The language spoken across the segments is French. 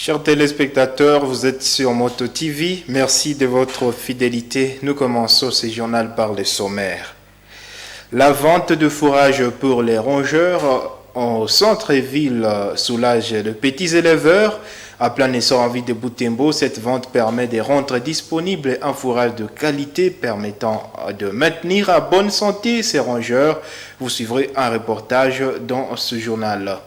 Chers téléspectateurs, vous êtes sur Moto TV. Merci de votre fidélité. Nous commençons ce journal par les sommaires. La vente de fourrage pour les rongeurs au centre-ville soulage de petits éleveurs. À plein essor en ville de Butembo, cette vente permet de rendre disponible un fourrage de qualité permettant de maintenir à bonne santé ces rongeurs. Vous suivrez un reportage dans ce journal.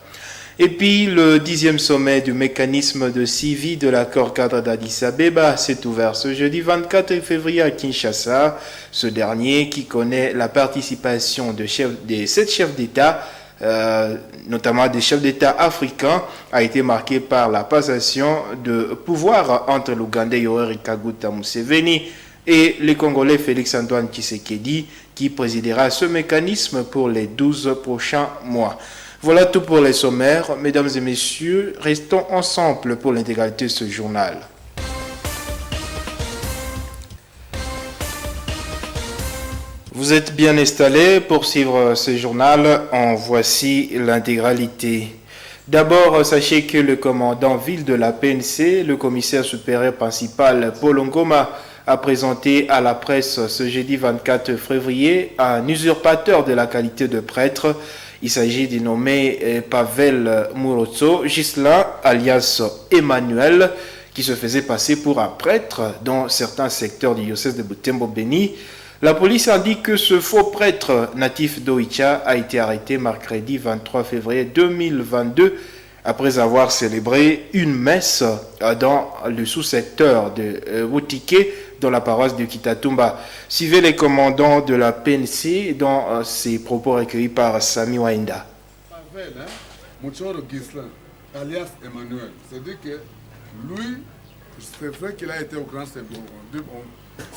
Et puis, le 10e sommet du mécanisme de suivi de l'accord cadre d'Addis Abeba s'est ouvert ce jeudi 24 février à Kinshasa. Ce dernier, qui connaît la participation de 7 chefs d'État, notamment des chefs d'État africains, a été marqué par la passation de pouvoir entre l'Ougandais Yoweri Kaguta Museveni et le Congolais Félix-Antoine Tshisekedi, qui présidera ce mécanisme pour les 12 prochains mois. Voilà tout pour les sommaires. Mesdames et messieurs, restons ensemble pour l'intégralité de ce journal. Vous êtes bien installés pour suivre ce journal. En voici l'intégralité. D'abord, sachez que le commandant ville de la PNC, le commissaire supérieur principal Paul Ngoma, a présenté à la presse ce jeudi 24 février un usurpateur de la qualité de prêtre. Il s'agit du nommé Pavel Murozo Gislain, alias Emmanuel, qui se faisait passer pour un prêtre dans certains secteurs du diocèse de Butembo-Beni. La police indique que ce faux prêtre natif d'Oicha a été arrêté mercredi 23 février 2022 après avoir célébré une messe dans le sous-secteur de Wutike, dans la paroisse de Kitatumba. Suivez les commandants de la PNC dans ses propos recueillis par Sami Wainda. Pavel, Muchoro Gislain, alias Emmanuel, c'est-à-dire que lui, c'est vrai qu'il a été au grand séminaire.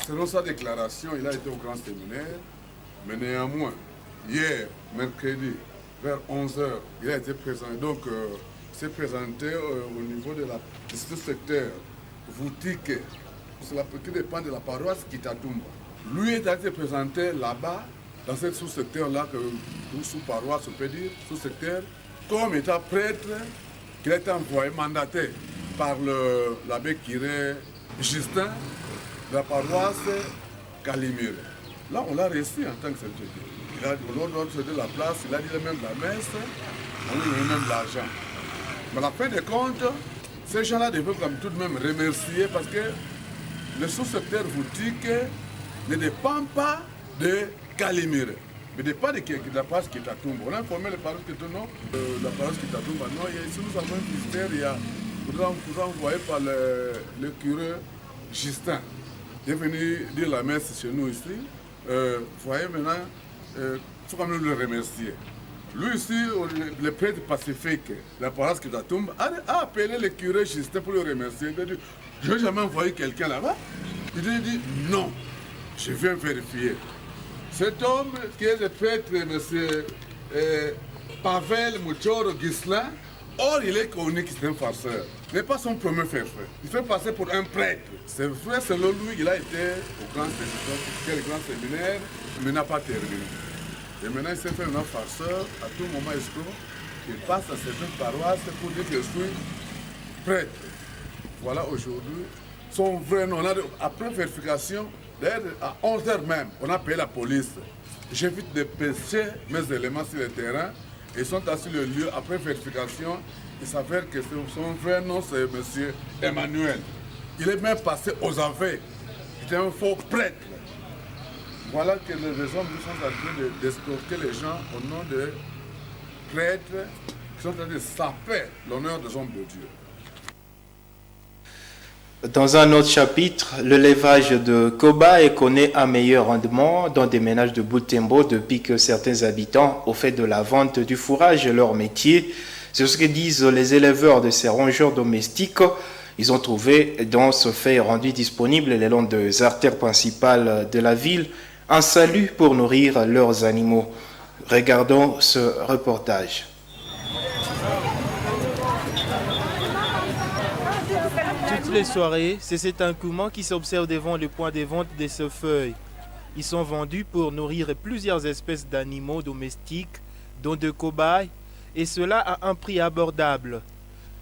Selon sa déclaration, il a été au grand séminaire, mais néanmoins, hier, mercredi, vers 11h, il a été présenté. Donc, s'est présenté au niveau de ce secteur, Wutike. C'est la qui dépend de la paroisse Kitatumba. Lui est été présenté là-bas, dans ce sous-secteur-là, sous-paroisse, on peut dire, sous-secteur, comme étant prêtre, qui a été envoyé, mandaté par l'abbé Kiré Justin, de la paroisse Calimire. Là, on l'a reçu en tant que secrétaire. Il a donné la place, il a dit même la messe, on lui a donné même l'argent. Mais à la fin des comptes, ces gens-là devaient tout de même remercier parce que le sous-secteur Wutike ne dépend pas de Calimire, mais dépend de la paroisse Kitatumba. On a informé les paroisses Kitatumba, la paroisse Kitatumba. Non, ici nous avons un ministère, vous envoyé par le curé Justin. Il est venu dire la messe chez nous ici. Vous voyez maintenant, il faut quand même le remercier. Lui ici, le prêtre pacifique de la paroisse Kitatumba, a appelé le curé Justin pour le remercier. Il a dit, je n'ai jamais envoyé quelqu'un là-bas. Il a dit, non, je viens vérifier. Cet homme qui est le prêtre, M. Pavel Muchoro Gislain, or il est connu qu'il est un farceur. Ce n'est pas son premier fait. Il fait passer pour un prêtre. C'est vrai, selon lui, il a été au grand séminaire, mais n'a pas terminé. Et maintenant, il s'est fait un farceur. À tout moment, il passe à certaines paroisses pour dire que je suis prêtre. Voilà aujourd'hui son vrai nom. Après vérification, à 11h même, on a payé la police. J'évite de pêcher mes éléments sur le terrain. Ils sont assis le lieu. Après vérification, il s'avère que son vrai nom, c'est M. Emmanuel. Il est même passé aux aveux. Il est un faux prêtre. Voilà que les hommes sont en train d'escroquer les gens au nom de prêtres qui sont en train de saper l'honneur des hommes de Dieu. Dans un autre chapitre, l'élevage de cobayes connaît un meilleur rendement dans des ménages de Butembo depuis que certains habitants, au fait de la vente du fourrage, leur métier. C'est ce que disent les éleveurs de ces rongeurs domestiques. Ils ont trouvé dans ce fait rendu disponible le long des artères principales de la ville un salut pour nourrir leurs animaux. Regardons ce reportage. Toutes les soirées, c'est cet engouement qui s'observe devant le point de vente de ce feuilles. Ils sont vendus pour nourrir plusieurs espèces d'animaux domestiques, dont de cobayes, et cela à un prix abordable.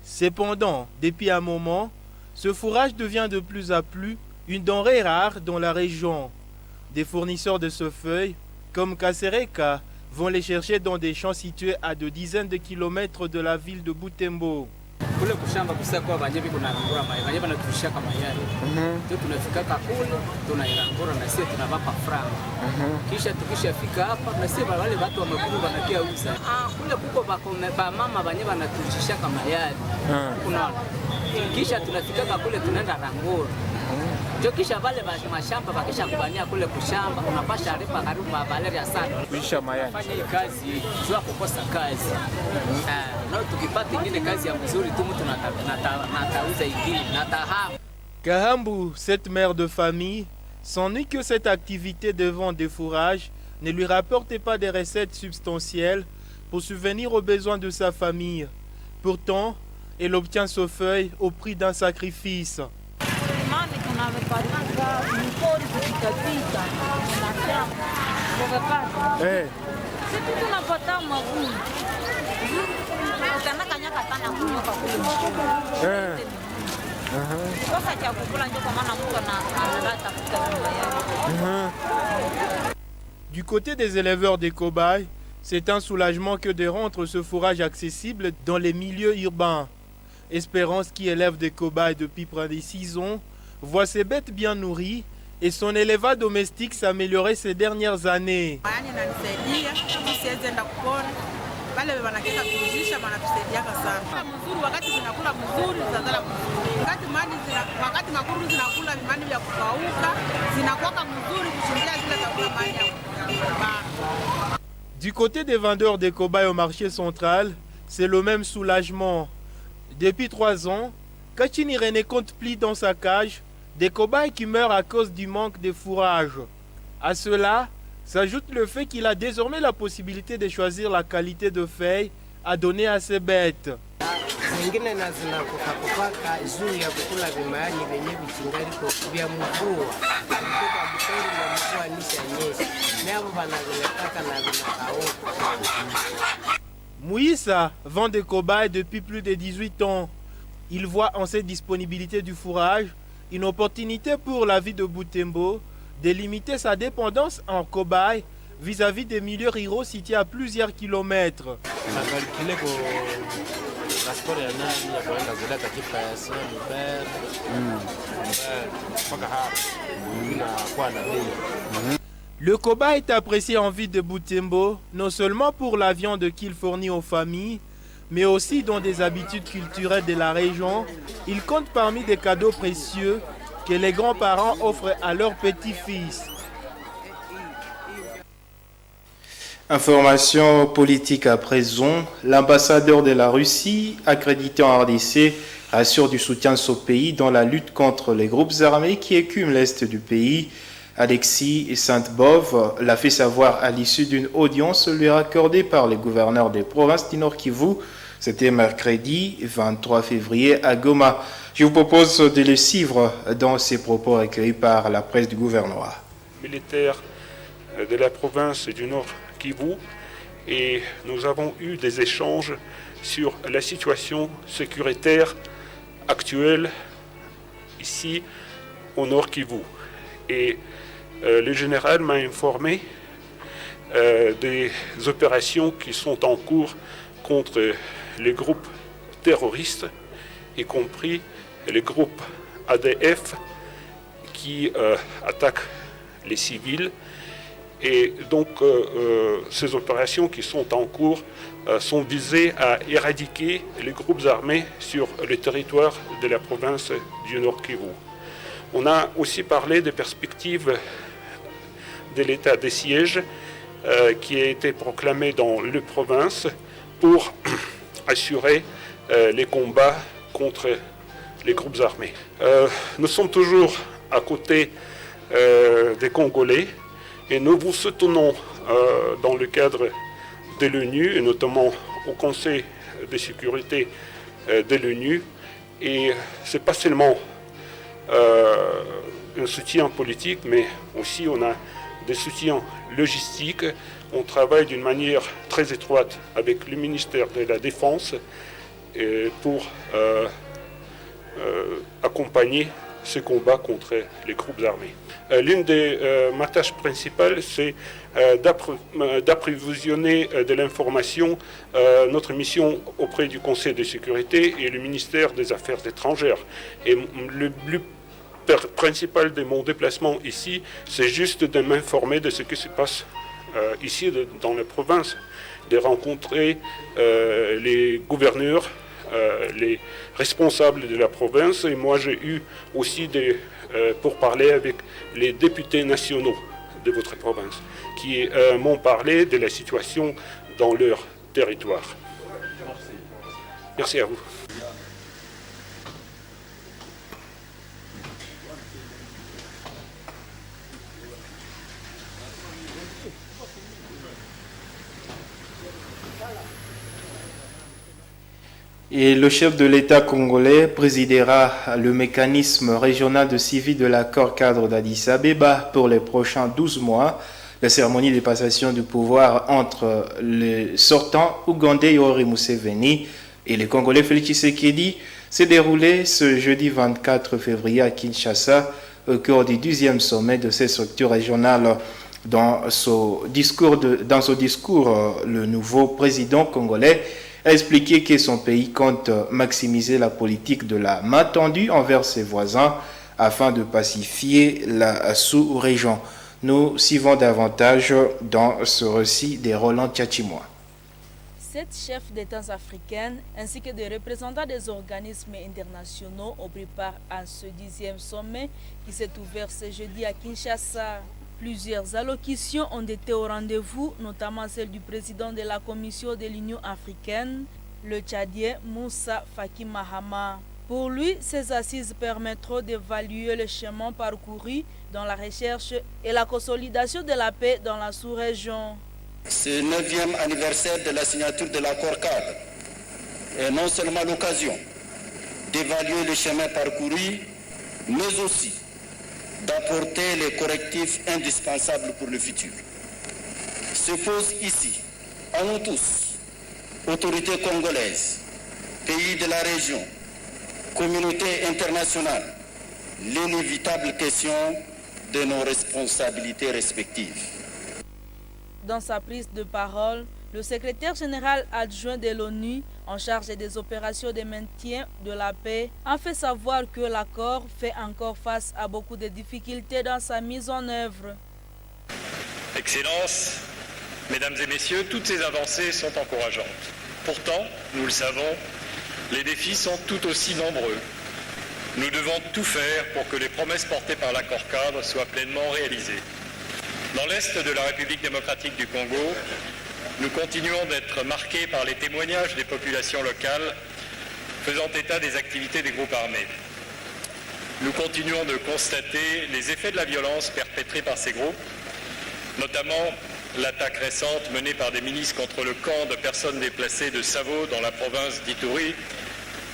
Cependant, depuis un moment, ce fourrage devient de plus en plus une denrée rare dans la région. Des fournisseurs de ce feuille, comme Kasereka, vont les chercher dans des champs situés à de dizaines de kilomètres de la ville de Butembo. Kule kushamba kusakwa banyebi kuna rangura mai banyebi natushaka mayai ndio tunafikaka kule tunairangura na sisi tunawapa franga kisha tukishafika hapa na sisi wale watu wamekuru wanakia uza kule kuko ba mama banyebi natushaka mayai kuna kisha tunafikaka kule tunaenda rangura ndio kisha wale mashamba bakisha kubania kule kushamba unapasha alipa karibu Valeria sana Kuisha mayai fanya kazi zwa kukosa kazi na tukipata ingine kazi ya mzuri tu mtu natauza ingine nataha. Kahambu, cette mère de famille, s'ennuie que cette activité de vente de fourrage ne lui rapporte pas des recettes substantielles pour subvenir aux besoins de sa famille. Pourtant, elle obtient ce feuille au prix d'un sacrifice. Du côté des éleveurs des cobayes, c'est un soulagement que de rendre ce fourrage accessible dans les milieux urbains. Espérance, qui élève des cobayes depuis près de 6 ans, voit ses bêtes bien nourries et son élevage domestique s'améliorer ces dernières années. Du côté des vendeurs des cobayes au marché central, c'est le même soulagement. Depuis 3 ans, Kachini ne compte plus dans sa cage des cobayes qui meurent à cause du manque de fourrage. À cela s'ajoute le fait qu'il a désormais la possibilité de choisir la qualité de feuilles à donner à ses bêtes. Mouissa vend des cobayes depuis plus de 18 ans. Il voit en cette disponibilité du fourrage une opportunité pour la vie de Butembo de limiter sa dépendance en cobaye vis-à-vis des milieux ruraux situés à plusieurs kilomètres. Le cobaye est apprécié en ville de Butembo, non seulement pour la viande qu'il fournit aux familles, mais aussi dans des habitudes culturelles de la région. Il compte parmi des cadeaux précieux que les grands-parents offrent à leurs petits-fils. Information politique à présent. L'ambassadeur de la Russie, accrédité en RDC, assure du soutien à ce pays dans la lutte contre les groupes armés qui écument l'est du pays. Alexis Sainte-Bove l'a fait savoir à l'issue d'une audience lui accordée par les gouverneurs des provinces du Nord Kivu. C'était mercredi 23 février à Goma. Je vous propose de le suivre dans ses propos recueillis par la presse du gouvernorat. Militaire de la province du Nord Kivu, et nous avons eu des échanges sur la situation sécuritaire actuelle ici au Nord Kivu. Et le général m'a informé des opérations qui sont en cours contre les groupes terroristes, y compris les groupes ADF qui attaquent les civils. Et donc ces opérations qui sont en cours sont visées à éradiquer les groupes armés sur le territoire de la province du Nord Kivu. On a aussi parlé des perspectives de l'état de siège qui a été proclamé dans les provinces pour assurer les combats contre les groupes armés. Nous sommes toujours à côté des Congolais et nous vous soutenons dans le cadre de l'ONU et notamment au Conseil de sécurité de l'ONU. Et ce n'est pas seulement un soutien politique, mais aussi on a des soutiens logistiques. On travaille d'une manière très étroite avec le ministère de la Défense pour accompagner ce combat contre les groupes armés. L'une de ma tâche principale, c'est d'approvisionner de l'information notre mission auprès du Conseil de sécurité et le ministère des Affaires étrangères. Et le but principal de mon déplacement ici, c'est juste de m'informer de ce qui se passe ici dans la province, de rencontrer les gouverneurs, les responsables de la province, et moi j'ai eu aussi pour parler avec les députés nationaux de votre province qui m'ont parlé de la situation dans leur territoire. Merci à vous. Et le chef de l'État congolais présidera le mécanisme régional de suivi de l'accord cadre d'Addis Abeba pour les prochains 12 mois. La cérémonie de passation du pouvoir entre le sortant ougandais Yoweri Museveni et le Congolais Félix Tshisekedi s'est déroulée ce jeudi 24 février à Kinshasa au cœur du 12e sommet de ces structures régionales. Dans son discours, le nouveau président congolais a expliqué que son pays compte maximiser la politique de la main tendue envers ses voisins afin de pacifier la sous-région. Nous suivons davantage dans ce récit de Roland Tchatchimois. 7 chefs d'État africains ainsi que des représentants des organismes internationaux ont pris part à ce 10e sommet qui s'est ouvert ce jeudi à Kinshasa. Plusieurs allocutions ont été au rendez-vous, notamment celle du président de la Commission de l'Union africaine, le Tchadien Moussa Faki Mahama. Pour lui, ces assises permettront d'évaluer le chemin parcouru dans la recherche et la consolidation de la paix dans la sous-région. Ce 9e anniversaire de la signature de l'accord cadre est non seulement l'occasion d'évaluer le chemin parcouru, mais aussi d'apporter les correctifs indispensables pour le futur. Se pose ici, à nous tous, autorités congolaises, pays de la région, communauté internationale, l'inévitable question de nos responsabilités respectives. Dans sa prise de parole, le secrétaire général adjoint de l'ONU en charge des opérations de maintien de la paix a fait savoir que l'accord fait encore face à beaucoup de difficultés dans sa mise en œuvre. Excellences, Mesdames et Messieurs, toutes ces avancées sont encourageantes. Pourtant, nous le savons, les défis sont tout aussi nombreux. Nous devons tout faire pour que les promesses portées par l'accord cadre soient pleinement réalisées. Dans l'est de la République démocratique du Congo, nous continuons d'être marqués par les témoignages des populations locales faisant état des activités des groupes armés. Nous continuons de constater les effets de la violence perpétrée par ces groupes, notamment l'attaque récente menée par des milices contre le camp de personnes déplacées de Savo dans la province d'Ituri,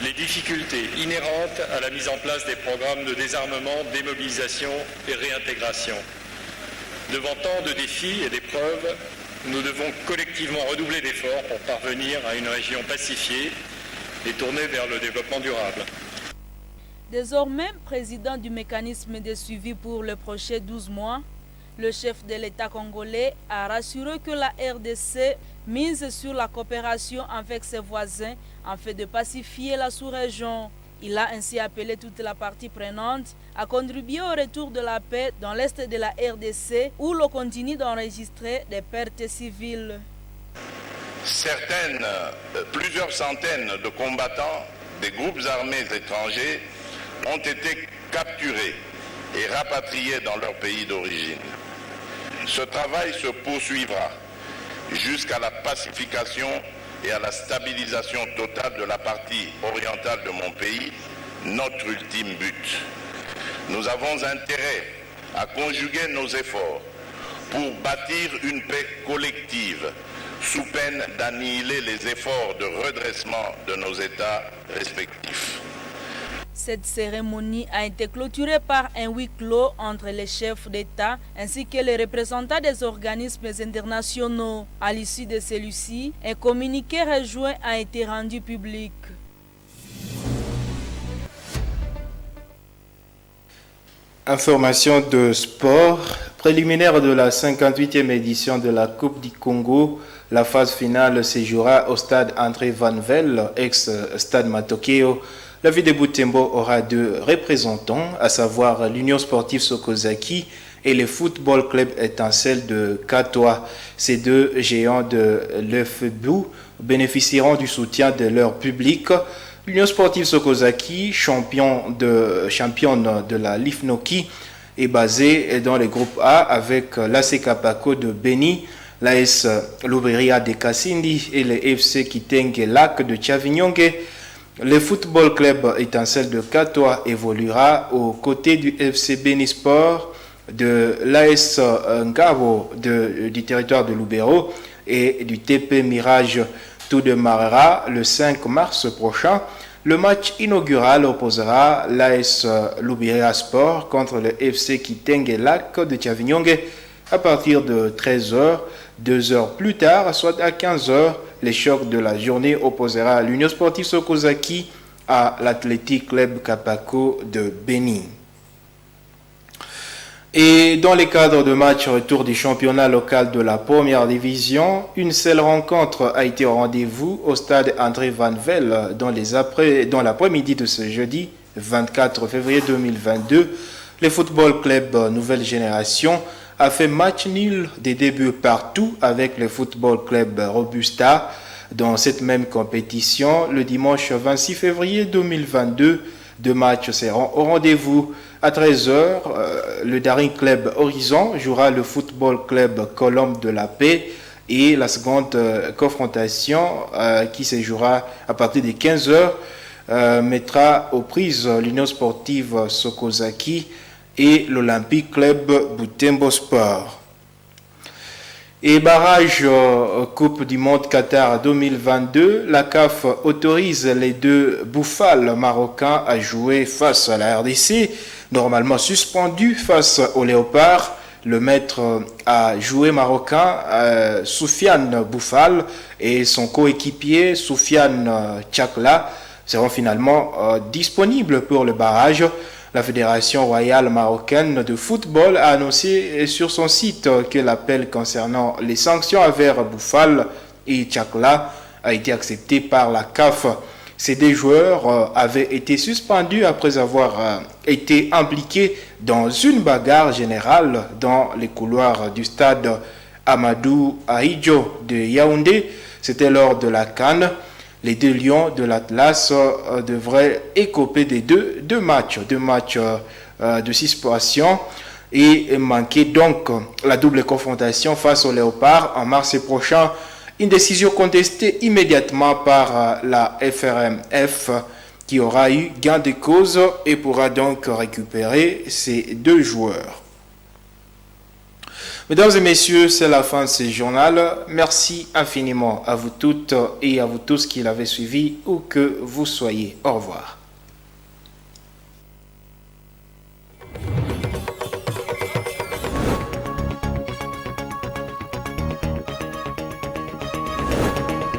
les difficultés inhérentes à la mise en place des programmes de désarmement, démobilisation et réintégration. Devant tant de défis et d'épreuves, nous devons collectivement redoubler d'efforts pour parvenir à une région pacifiée et tournée vers le développement durable. Désormais président du mécanisme de suivi pour les prochains 12 mois, le chef de l'État congolais a rassuré que la RDC mise sur la coopération avec ses voisins afin de pacifier la sous-région. Il a ainsi appelé toute la partie prenante à contribuer au retour de la paix dans l'est de la RDC où l'on continue d'enregistrer des pertes civiles. Plusieurs centaines de combattants des groupes armés étrangers ont été capturés et rapatriés dans leur pays d'origine. Ce travail se poursuivra jusqu'à la pacification et à la stabilisation totale de la partie orientale de mon pays, notre ultime but. Nous avons intérêt à conjuguer nos efforts pour bâtir une paix collective sous peine d'annihiler les efforts de redressement de nos États respectifs. Cette cérémonie a été clôturée par un huis clos entre les chefs d'État ainsi que les représentants des organismes internationaux. À l'issue de celui-ci, un communiqué rejoint a été rendu public. Information de sport. Préliminaire de la 58e édition de la Coupe du Congo, la phase finale se jouera au stade André Van Vel, ex-stade Matokeo. La ville de Butembo aura deux représentants, à savoir l'Union sportive Sokozaki et le Football Club Étincelle de Katoa. Ces deux géants de l'EFBU bénéficieront du soutien de leur public. L'Union sportive Sokozaki, championne de la Lifnoki, est basée dans le groupe A avec l'AC Kapako de Beni, l'AS Luberia de Kassindi et le FC Kitenge Lac de Chavignongue. Le Football Club Étincelle de Katoa évoluera aux côtés du FC Beni Sport, de l'AS Ngabo du territoire de Lubero et du TP Mirage. Tout démarrera le 5 mars prochain. Le match inaugural opposera l'AS Luberia Sport contre le FC Kitenge Lac de Chavignongue à partir de 13h. 2 heures plus tard, soit à 15h, le choc de la journée opposera l'Union sportive Sokozaki à l'Athletic Club Kapako de Beni. Et dans le cadre de match retour du championnat local de la première division, une seule rencontre a été au rendez-vous au stade André Van Vel dans l'après-midi de ce jeudi 24 février 2022. Le Football Club Nouvelle Génération a fait match nul des débuts partout avec le Football Club Robusta. Dans cette même compétition, le dimanche 26 février 2022, deux matchs seront au rendez-vous. À 13h, le Daring Club Horizon jouera le Football Club Colombe de la Paix et la seconde confrontation qui se jouera à partir de 15h mettra aux prises l'Union sportive Sokozaki et l'Olympique Club Butembo Sport. Et barrage Coupe du Monde Qatar 2022, la CAF autorise les deux bouffales marocains à jouer face à la RDC, normalement suspendu face au Léopard. Le maître à jouer marocain, Soufiane Bouffal, et son coéquipier Soufiane Tchakla seront finalement disponibles pour le barrage. La Fédération royale marocaine de football a annoncé sur son site que l'appel concernant les sanctions envers Bouffal et Tchakla a été accepté par la CAF. Ces deux joueurs avaient été suspendus après avoir été impliqués dans une bagarre générale dans les couloirs du stade Amadou Ahidjo de Yaoundé. C'était lors de la CAN. Les deux lions de l'Atlas devraient écoper des deux matchs de suspension et manquer donc la double confrontation face au Léopard en mars prochain. Une décision contestée immédiatement par la FRMF qui aura eu gain de cause et pourra donc récupérer ces deux joueurs. Mesdames et messieurs, c'est la fin de ce journal. Merci infiniment à vous toutes et à vous tous qui l'avez suivi, où que vous soyez. Au revoir.